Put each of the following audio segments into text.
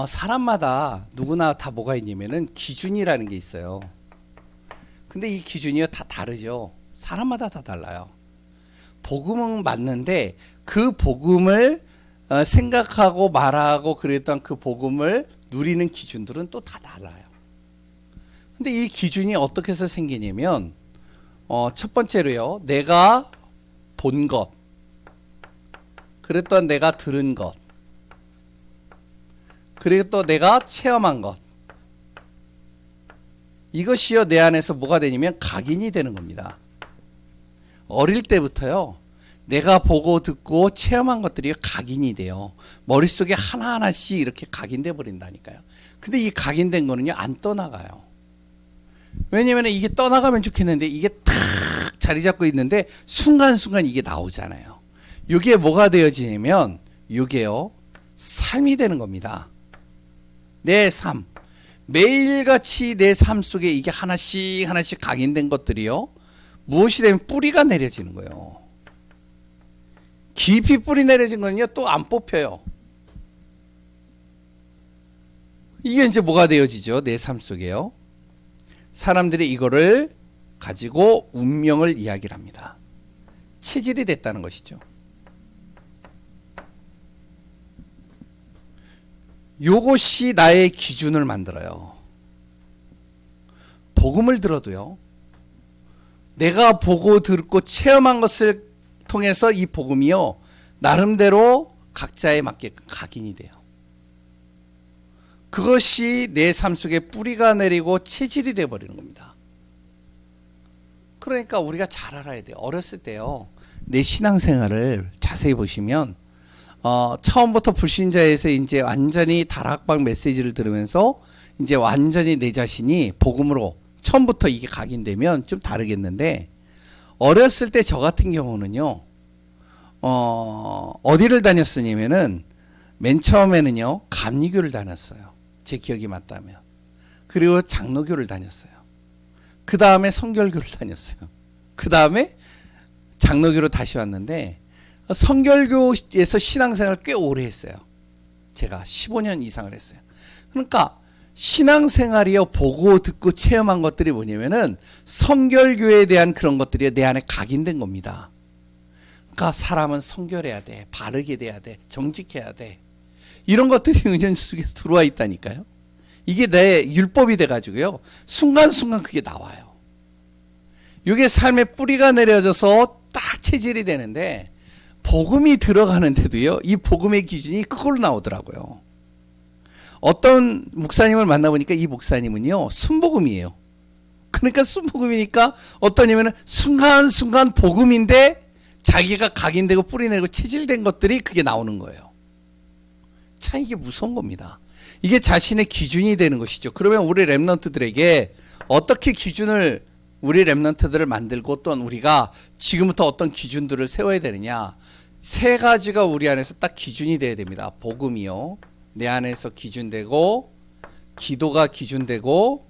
사람마다 누구나 다 뭐가 있냐면은 기준이라는 게 있어요. 근데 이 기준이 다 다르죠. 사람마다 다 달라요. 복음은 맞는데 그 복음을 생각하고 말하고 그랬던 그 복음을 누리는 기준들은 또 다 달라요. 근데 이 기준이 어떻게 해서 생기냐면 첫 번째로요. 내가 본 것, 그리고 또 내가 들은 것, 그리고 또 내가 체험한 것, 이것이요 내 안에서 뭐가 되냐면 각인이 되는 겁니다. 어릴 때부터요 내가 보고 듣고 체험한 것들이 각인이 돼요. 머릿속에 하나하나씩 이렇게 각인돼 버린다니까요. 근데 이 각인된 거는요 안 떠나가요. 왜냐면 이게 떠나가면 좋겠는데 이게 탁 자리 잡고 있는데 순간순간 이게 나오잖아요. 이게 뭐가 되어지냐면 이게요 삶이 되는 겁니다. 내 삶, 매일같이 내 삶 속에 이게 하나씩 하나씩 각인된 것들이요 무엇이 되면 뿌리가 내려지는 거예요. 깊이 뿌리 내려진 거는요 또 안 뽑혀요. 이게 이제 뭐가 되어지죠? 내 삶 속에요. 사람들이 이거를 가지고 운명을 이야기를 합니다. 체질이 됐다는 것이죠. 요것이 나의 기준을 만들어요. 복음을 들어도요. 내가 보고 듣고 체험한 것을 통해서 이 복음이요. 나름대로 각자에 맞게 각인이 돼요. 그것이 내 삶 속에 뿌리가 내리고 체질이 되어버리는 겁니다. 그러니까 우리가 잘 알아야 돼요. 어렸을 때요. 내 신앙생활을 자세히 보시면 처음부터 불신자에서 이제 완전히 다락방 메시지를 들으면서 이제 완전히 내 자신이 복음으로 처음부터 이게 각인되면 좀 다르겠는데 어렸을 때 저 같은 경우는요. 어디를 다녔으냐면은 맨 처음에는요. 감리교를 다녔어요. 제 기억이 맞다면. 그리고 장로교를 다녔어요. 그 다음에 성결교를 다녔어요. 그 다음에 장로교로 다시 왔는데 성결교에서 신앙생활을 꽤 오래 했어요. 제가 15년 이상을 했어요. 그러니까 신앙생활이요 보고 듣고 체험한 것들이 뭐냐면은 성결교에 대한 그런 것들이 내 안에 각인된 겁니다. 그러니까 사람은 성결해야 돼, 바르게 돼야 돼, 정직해야 돼. 이런 것들이 은연 속에 들어와 있다니까요. 이게 내 율법이 돼가지고요 순간순간 그게 나와요. 이게 삶의 뿌리가 내려져서 딱 체질이 되는데 복음이 들어가는데도요 이 복음의 기준이 그걸로 나오더라고요. 어떤 목사님을 만나보니까 이 목사님은요 순복음이에요. 그러니까 순복음이니까 어떠냐면은 순간순간 복음인데 자기가 각인되고 뿌리내고 체질된 것들이 그게 나오는 거예요. 참 이게 무서운 겁니다. 이게 자신의 기준이 되는 것이죠. 그러면 우리 렘넌트들에게 어떻게 기준을 우리 렘넌트들을 만들고 또 우리가 지금부터 어떤 기준들을 세워야 되느냐. 세 가지가 우리 안에서 딱 기준이 돼야 됩니다. 복음이요. 내 안에서 기준되고 기도가 기준되고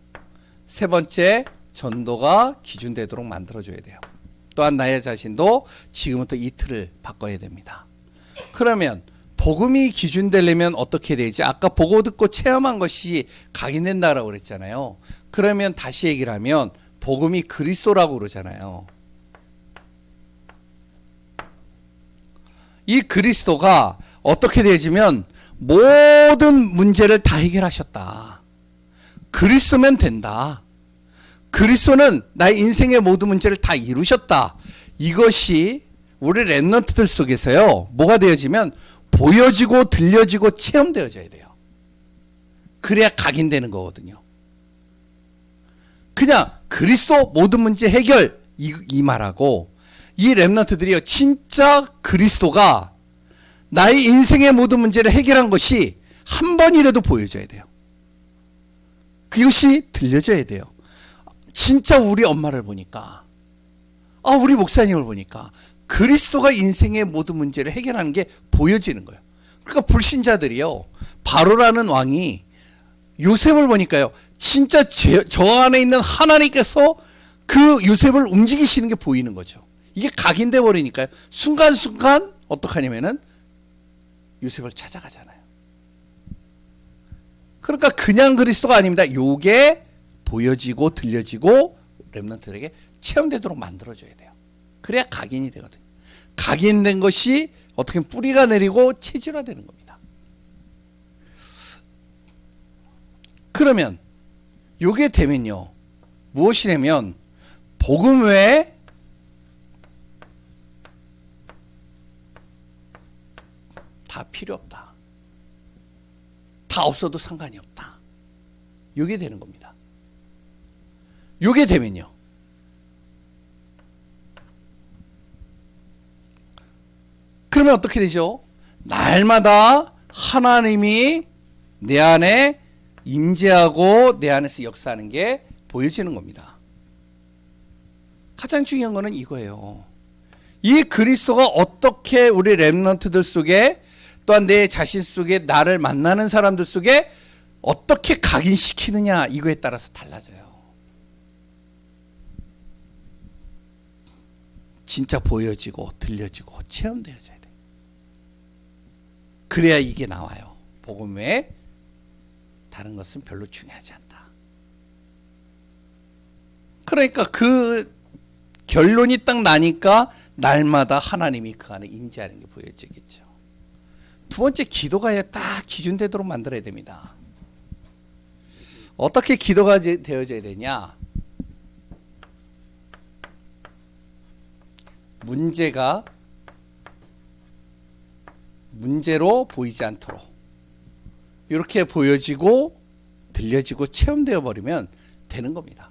세 번째 전도가 기준되도록 만들어줘야 돼요. 또한 나의 자신도 지금부터 이 틀을 바꿔야 됩니다. 그러면 복음이 기준되려면 어떻게 되지? 아까 보고 듣고 체험한 것이 각인된다라고 그랬잖아요. 그러면 다시 얘기를 하면 복음이 그리스도라고 그러잖아요. 이 그리스도가 어떻게 되지면 모든 문제를 다 해결하셨다. 그리스도면 된다. 그리스도는 나의 인생의 모든 문제를 다 이루셨다. 이것이 우리 렘넌트들 속에서요. 뭐가 되어지면 보여지고 들려지고 체험되어져야 돼요. 그래야 각인되는 거거든요. 그냥 그리스도 모든 문제 해결 이 말하고 이 렘넌트들이요. 진짜 그리스도가 나의 인생의 모든 문제를 해결한 것이 한 번이라도 보여져야 돼요. 그것이 들려져야 돼요. 진짜 우리 엄마를 보니까 우리 목사님을 보니까 그리스도가 인생의 모든 문제를 해결하는 게 보여지는 거예요. 그러니까 불신자들이요. 바로라는 왕이 요셉을 보니까요. 진짜 저 안에 있는 하나님께서 그 요셉을 움직이시는 게 보이는 거죠. 이게 각인돼 버리니까요. 순간순간 어떡하냐면은 요셉을 찾아가잖아요. 그러니까 그냥 그리스도가 아닙니다. 요게 보여지고 들려지고 렘넌트들에게 체험되도록 만들어줘야 돼요. 그래야 각인이 되거든요. 각인된 것이 어떻게 뿌리가 내리고 체질화되는 겁니다. 그러면 요게 되면요, 무엇이냐면 복음 외에 다 필요 없다. 다 없어도 상관이 없다. 요게 되는 겁니다. 요게 되면요, 그러면 어떻게 되죠? 날마다 하나님이 내 안에 임재하고 내 안에서 역사하는 게 보여지는 겁니다. 가장 중요한 거는 이거예요. 이 그리스도가 어떻게 우리 렘넌트들 속에, 또한 내 자신 속에, 나를 만나는 사람들 속에 어떻게 각인시키느냐, 이거에 따라서 달라져요. 진짜 보여지고 들려지고 체험되어져야 돼. 그래야 이게 나와요. 복음 외에 다른 것은 별로 중요하지 않다. 그러니까 그 결론이 딱 나니까 날마다 하나님이 그 안에 임재하는 게 보여지겠죠. 두 번째, 기도가 딱 기준되도록 만들어야 됩니다. 어떻게 기도가 되어져야 되냐? 문제가 문제로 보이지 않도록 이렇게 보여지고 들려지고 체험되어 버리면 되는 겁니다.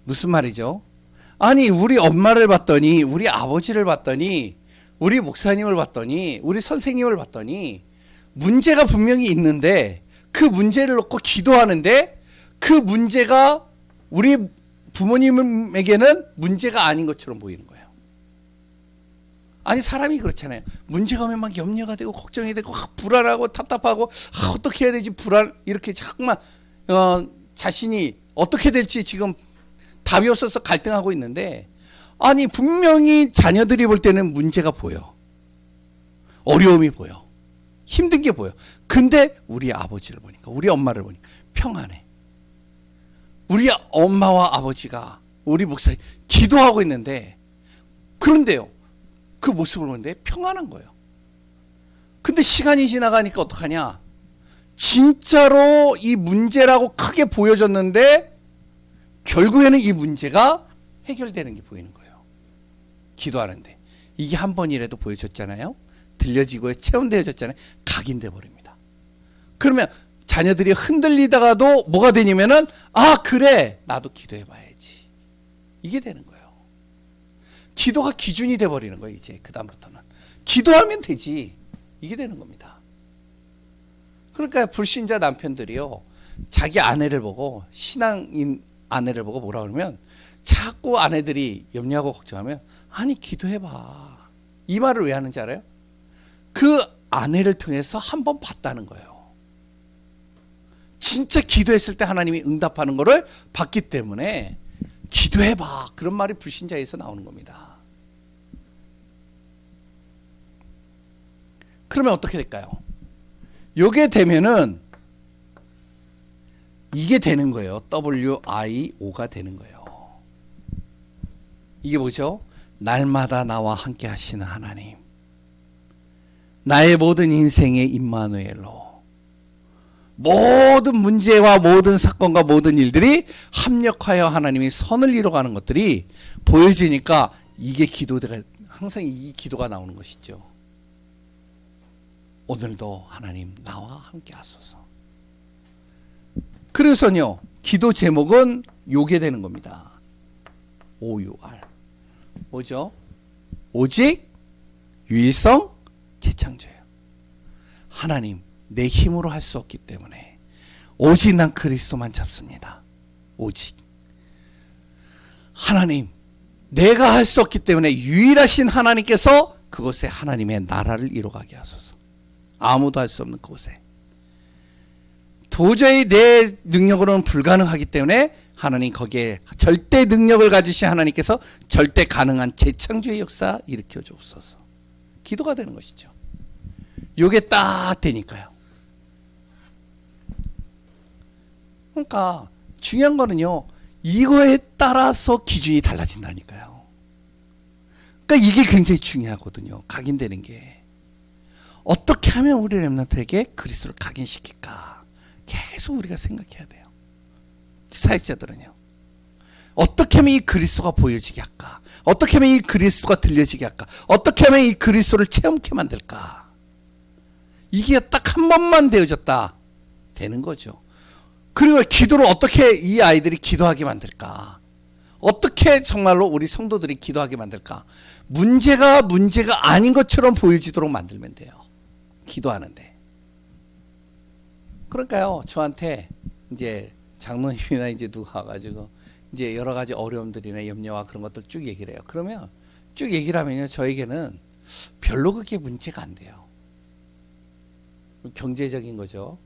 무슨 말이죠? 아니, 우리 엄마를 봤더니, 우리 아버지를 봤더니, 우리 목사님을 봤더니, 우리 선생님을 봤더니 문제가 분명히 있는데 그 문제를 놓고 기도하는데 그 문제가 우리 부모님에게는 문제가 아닌 것처럼 보이는 거예요. 아니, 사람이 그렇잖아요. 문제가 오면 막 염려가 되고 걱정이 되고 불안하고 답답하고 어떻게 해야 되지, 불안, 이렇게 자꾸만 자신이 어떻게 될지 지금 답이 없어서 갈등하고 있는데, 아니, 분명히 자녀들이 볼 때는 문제가 보여. 어려움이 보여. 힘든 게 보여. 근데 우리 아버지를 보니까, 우리 엄마를 보니까 평안해. 우리 엄마와 아버지가, 우리 목사님 기도하고 있는데, 그런데요, 그 모습을 보는데 평안한 거예요. 근데 시간이 지나가니까 어떡하냐? 진짜로 이 문제라고 크게 보여졌는데 결국에는 이 문제가 해결되는 게 보이는 거예요. 기도하는데. 이게 한 번이라도 보여졌잖아요. 들려지고 체험되어졌잖아요. 각인돼 버립니다. 그러면 자녀들이 흔들리다가도 뭐가 되냐면은, 아, 그래, 나도 기도해 봐야지. 이게 되는 거예요. 기도가 기준이 돼 버리는 거예요. 이제 그 다음부터는 기도하면 되지, 이게 되는 겁니다. 그러니까 불신자 남편들이요, 자기 아내를 보고, 신앙인 아내를 보고 뭐라 그러면, 자꾸 아내들이 염려하고 걱정하면, 아니, 기도해봐. 이 말을 왜 하는지 알아요? 그 아내를 통해서 한번 봤다는 거예요. 진짜 기도했을 때 하나님이 응답하는 거를 봤기 때문에 기도해봐, 그런 말이 불신자에서 나오는 겁니다. 그러면 어떻게 될까요? 요게 되면은 이게 되는 거예요. WIO가 되는 거예요. 이게 뭐죠? 날마다 나와 함께 하시는 하나님, 나의 모든 인생의 임마누엘로, 모든 문제와 모든 사건과 모든 일들이 합력하여 하나님이 선을 이뤄가는 것들이 보여지니까 이게 기도가, 항상 이 기도가 나오는 것이죠. 오늘도 하나님 나와 함께 하소서. 그래서요, 기도 제목은 요게 되는 겁니다. OUR. 뭐죠? 오직 유일성 재창조예요. 하나님, 내 힘으로 할 수 없기 때문에 오직 난 그리스도만 잡습니다. 오직 하나님, 내가 할 수 없기 때문에 유일하신 하나님께서 그곳에 하나님의 나라를 이루어가게 하소서. 아무도 할 수 없는 그곳에, 도저히 내 능력으로는 불가능하기 때문에 하나님, 거기에 절대 능력을 가지신 하나님께서 절대 가능한 재창조의 역사 일으켜 주옵소서. 기도가 되는 것이죠. 요게 딱 되니까요. 그러니까 중요한 거는요, 이거에 따라서 기준이 달라진다니까요. 그러니까 이게 굉장히 중요하거든요. 각인되는 게. 어떻게 하면 우리 렘넌트에게 그리스도를 각인시킬까? 계속 우리가 생각해야 돼요. 사역자들은요. 어떻게 하면 이 그리스도가 보여지게 할까? 어떻게 하면 이 그리스도가 들려지게 할까? 어떻게 하면 이 그리스도를 체험케 만들까? 이게 딱 한 번만 되어졌다 되는 거죠. 그리고 기도를 어떻게 이 아이들이 기도하게 만들까? 어떻게 정말로 우리 성도들이 기도하게 만들까? 문제가 아닌 것처럼 보여지도록 만들면 돼요. 기도하는데. 그러니까요, 저한테 이제 장로님이나 이제 누가 와가지고 이제 여러 가지 어려움들이나 염려와 그런 것들 쭉 얘기를 해요. 그러면 쭉 얘기를 하면요, 저에게는 별로 그게 문제가 안 돼요. 경제적인 거죠.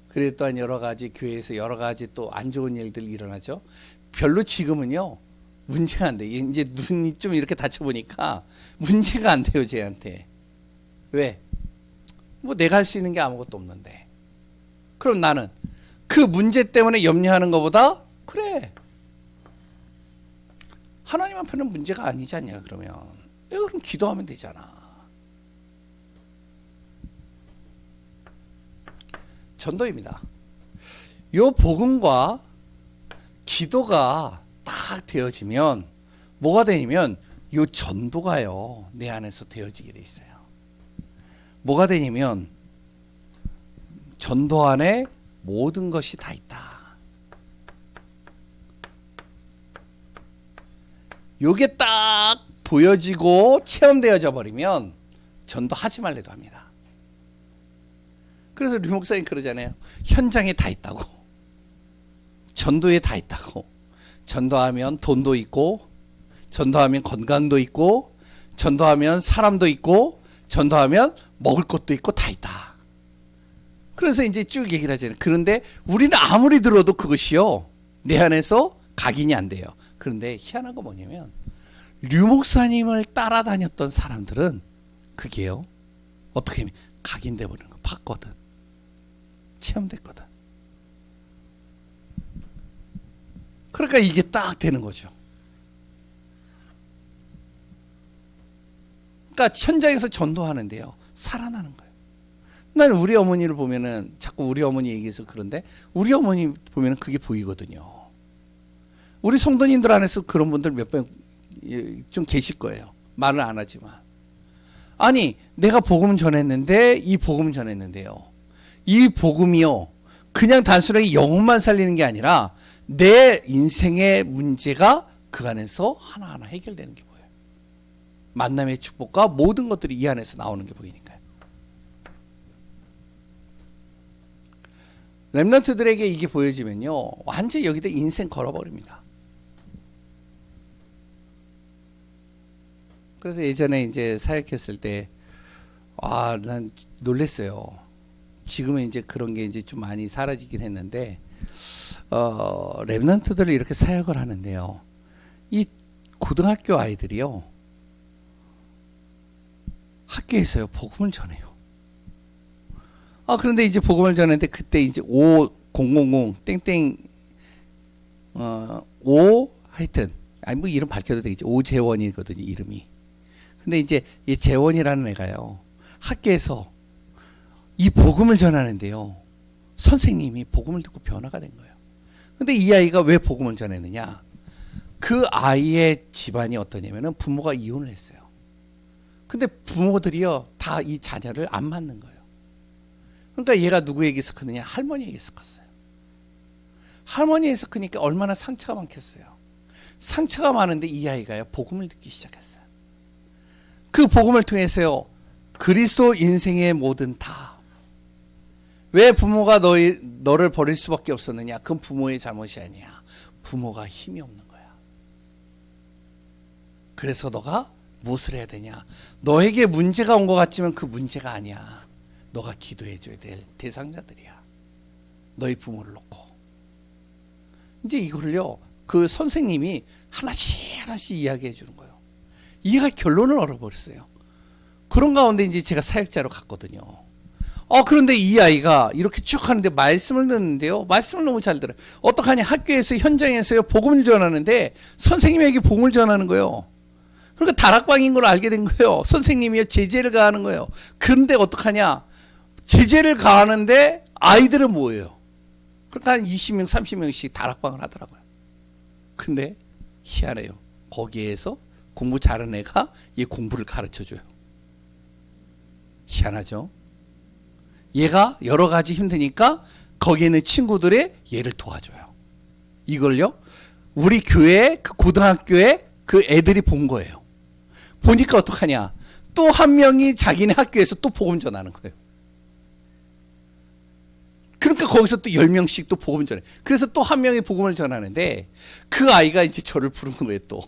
그리고 또한 여러 가지 교회에서 여러 가지 또 안 좋은 일들이 일어나죠. 별로 지금은요, 문제가 안 돼. 이제 눈이 좀 이렇게 다쳐보니까 문제가 안 돼요, 쟤한테. 왜? 뭐 내가 할 수 있는 게 아무것도 없는데. 그럼 나는 그 문제 때문에 염려하는 것보다, 그래, 하나님 앞에는 문제가 아니지 않냐, 그러면. 그럼 기도하면 되잖아. 전도입니다. 요 복음과 기도가 딱 되어지면 뭐가 되냐면 요 전도가요, 내 안에서 되어지게 돼 있어요. 뭐가 되냐면 전도 안에 모든 것이 다 있다. 요게 딱 보여지고 체험되어져 버리면 전도하지 말래도 합니다. 그래서 류 목사님 그러잖아요. 현장에 다 있다고. 전도에 다 있다고. 전도하면 돈도 있고, 전도하면 건강도 있고, 전도하면 사람도 있고, 전도하면 먹을 것도 있고 다 있다. 그래서 이제 쭉 얘기를 하잖아요. 그런데 우리는 아무리 들어도 그것이요, 내 안에서 각인이 안 돼요. 그런데 희한한 거 뭐냐면 류 목사님을 따라다녔던 사람들은 그게요, 어떻게 하면 각인돼 버리는 거 봤거든. 체험됐거든. 그러니까 이게 딱 되는 거죠. 그러니까 현장에서 전도하는데요, 살아나는 거예요. 나는 우리 어머니를 보면은 자꾸 우리 어머니 얘기해서 그런데 우리 어머니 보면은 그게 보이거든요. 우리 성도님들 안에서 그런 분들 몇 번 좀 계실 거예요. 말을 안 하지만. 아니, 내가 복음 전했는데, 이 복음 전했는데요, 이 복음이요, 그냥 단순하게 영혼만 살리는 게 아니라 내 인생의 문제가 그 안에서 하나하나 해결되는 게 보여요. 만남의 축복과 모든 것들이 이 안에서 나오는 게 보이니까요. 렘넌트들에게 이게 보여지면요, 완전히 여기다 인생 걸어버립니다. 그래서 예전에 이제 사역했을 때, 난 놀랬어요. 지금은 이제 그런 게 이제 좀 많이 사라지긴 했는데, 렘넌트들을 이렇게 사역을 하는데요, 이 고등학교 아이들이요, 학교에서요 복음을 전해요. 그런데 이제 복음을 전했는데 그때 이제 5000 땡땡 5 하여튼 뭐 이름 밝혀도 되겠지. 오재원이거든요, 이름이. 근데 이제 이 재원이라는 애가요, 학교에서 이 복음을 전하는데요, 선생님이 복음을 듣고 변화가 된 거예요. 근데 이 아이가 왜 복음을 전했느냐? 그 아이의 집안이 어떠냐면은 부모가 이혼을 했어요. 근데 부모들이요, 다 이 자녀를 안 맞는 거예요. 그러니까 얘가 누구에게서 크느냐? 할머니에게서 컸어요. 할머니에서 크니까 얼마나 상처가 많겠어요. 상처가 많은데 이 아이가요, 복음을 듣기 시작했어요. 그 복음을 통해서요, 그리스도 인생의 모든 다. 왜 부모가 너를 버릴 수밖에 없었느냐? 그건 부모의 잘못이 아니야. 부모가 힘이 없는 거야. 그래서 너가 무엇을 해야 되냐? 너에게 문제가 온 것 같지만 그 문제가 아니야. 너가 기도해 줘야 될 대상자들이야. 너희 부모를 놓고. 이제 이걸요, 그 선생님이 하나씩 이야기해 주는 거예요. 이해가 결론을 얻어버렸어요. 그런 가운데 이제 제가 사역자로 갔거든요. 그런데 이 아이가 이렇게 쭉 하는데 말씀을 듣는데요. 말씀을 너무 잘 들어요. 어떡하냐. 학교에서 현장에서요. 복음을 전하는데 선생님에게 복음을 전하는 거예요. 그러니까 다락방인 걸 알게 된 거예요. 선생님이요. 제재를 가하는 거예요. 그런데 어떡하냐. 제재를 가하는데 아이들은 뭐예요? 그러니까 한 20명, 30명씩 다락방을 하더라고요. 근데 희한해요. 거기에서 공부 잘하는 애가 얘 공부를 가르쳐줘요. 희한하죠? 얘가 여러 가지 힘드니까 거기에 있는 친구들이 얘를 도와줘요. 이걸요, 우리 교회, 그 고등학교에 그 애들이 본 거예요. 보니까 어떡하냐. 또 한 명이 자기네 학교에서 또 복음 전하는 거예요. 그러니까 거기서 또 10명씩 또 복음 전해. 그래서 또 한 명이 복음을 전하는데 그 아이가 이제 저를 부르는 거예요, 또.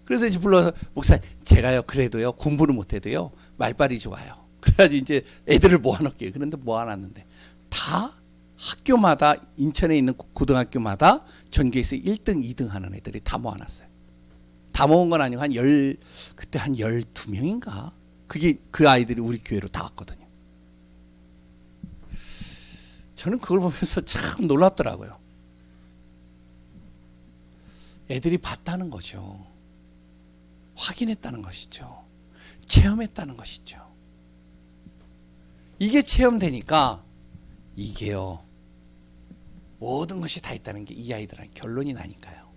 그래서 이제 불러서 목사님, 제가요, 그래도요, 공부를 못해도요, 말빨이 좋아요. 그래가지고 이제 애들을 모아놓을게요. 그런데 모아놨는데 다 학교마다, 인천에 있는 고등학교마다 전교에서 1등, 2등 하는 애들이 다 모아놨어요. 다 모은 건 아니고 그때 한 12명인가? 그게 그 아이들이 우리 교회로 다 왔거든요. 저는 그걸 보면서 참 놀랍더라고요. 애들이 봤다는 거죠. 확인했다는 것이죠. 체험했다는 것이죠. 이게 체험되니까 이게요, 모든 것이 다 있다는 게 이 아이들한테 결론이 나니까요.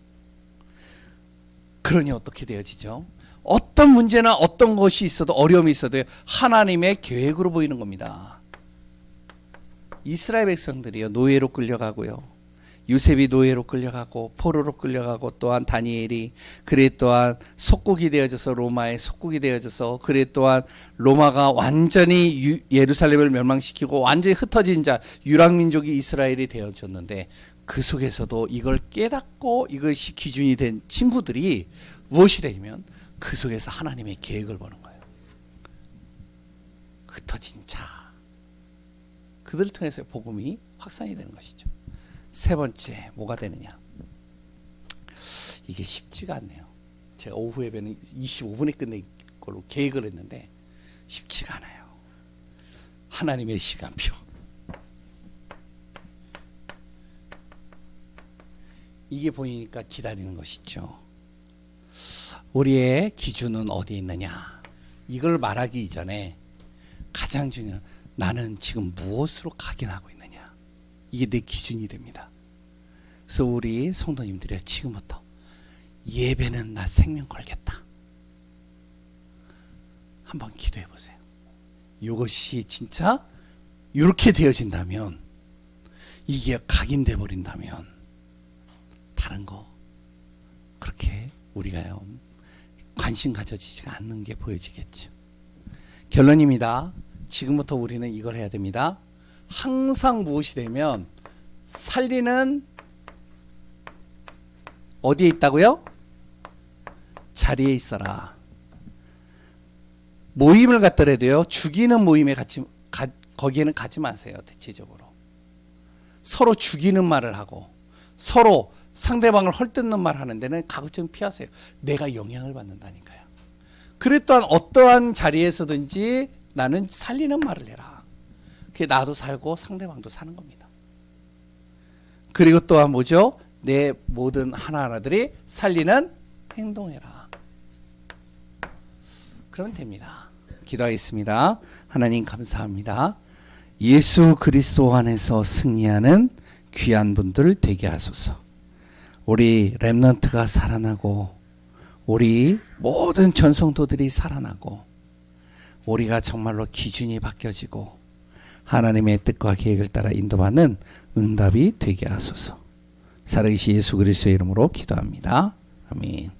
그러니 어떻게 되어지죠? 어떤 문제나 어떤 것이 있어도, 어려움이 있어도 하나님의 계획으로 보이는 겁니다. 이스라엘 백성들이요, 노예로 끌려가고요, 요셉이 노예로 끌려가고 포로로 끌려가고, 또한 다니엘이 그래 또한 속국이 되어져서 로마의 속국이 되어져서, 그래 또한 로마가 완전히 예루살렘을 멸망시키고 완전히 흩어진 자 유랑민족이 이스라엘이 되어졌는데, 그 속에서도 이걸 깨닫고 이것이 기준이 된 친구들이 무엇이 되냐면 그 속에서 하나님의 계획을 보는 거예요. 흩어진 자, 그들을 통해서 복음이 확산이 되는 것이죠. 세 번째, 뭐가 되느냐. 이게 쉽지가 않네요. 제가 오후 예배는 25분에 끝낼 걸로 계획을 했는데 쉽지가 않아요. 하나님의 시간표. 이게 보이니까 기다리는 것이죠. 우리의 기준은 어디에 있느냐. 이걸 말하기 이전에 가장 중요한, 나는 지금 무엇으로 각인하고 있느냐. 이게 내 기준이 됩니다. 그래서 우리 성도님들이 지금부터 예배는 나 생명 걸겠다. 한번 기도해 보세요. 이것이 진짜 이렇게 되어진다면, 이게 각인돼 버린다면 다른 거 그렇게 우리가요 관심 가져지지가 않는 게 보여지겠죠. 결론입니다. 지금부터 우리는 이걸 해야 됩니다. 항상 무엇이 되면 살리는 어디에 있다고요? 자리에 있어라. 모임을 갖더라도요, 죽이는 모임에 거기에는 가지 마세요. 대체적으로 서로 죽이는 말을 하고 서로 상대방을 헐뜯는 말 하는 데는 가급적 피하세요. 내가 영향을 받는다니까요. 그래 또한 어떠한 자리에서든지 나는 살리는 말을 해라. 그게 나도 살고 상대방도 사는 겁니다. 그리고 또한 뭐죠? 내 모든 하나하나들이 살리는 행동해라. 그러면 됩니다. 기도하겠습니다. 하나님 감사합니다. 예수 그리스도 안에서 승리하는 귀한 분들 되게 하소서. 우리 렘넌트가 살아나고 우리 모든 전성도들이 살아나고 우리가 정말로 기준이 바뀌어지고 하나님의 뜻과 계획을 따라 인도받는 응답이 되게 하소서. 살아계신 예수 그리스도의 이름으로 기도합니다. 아멘.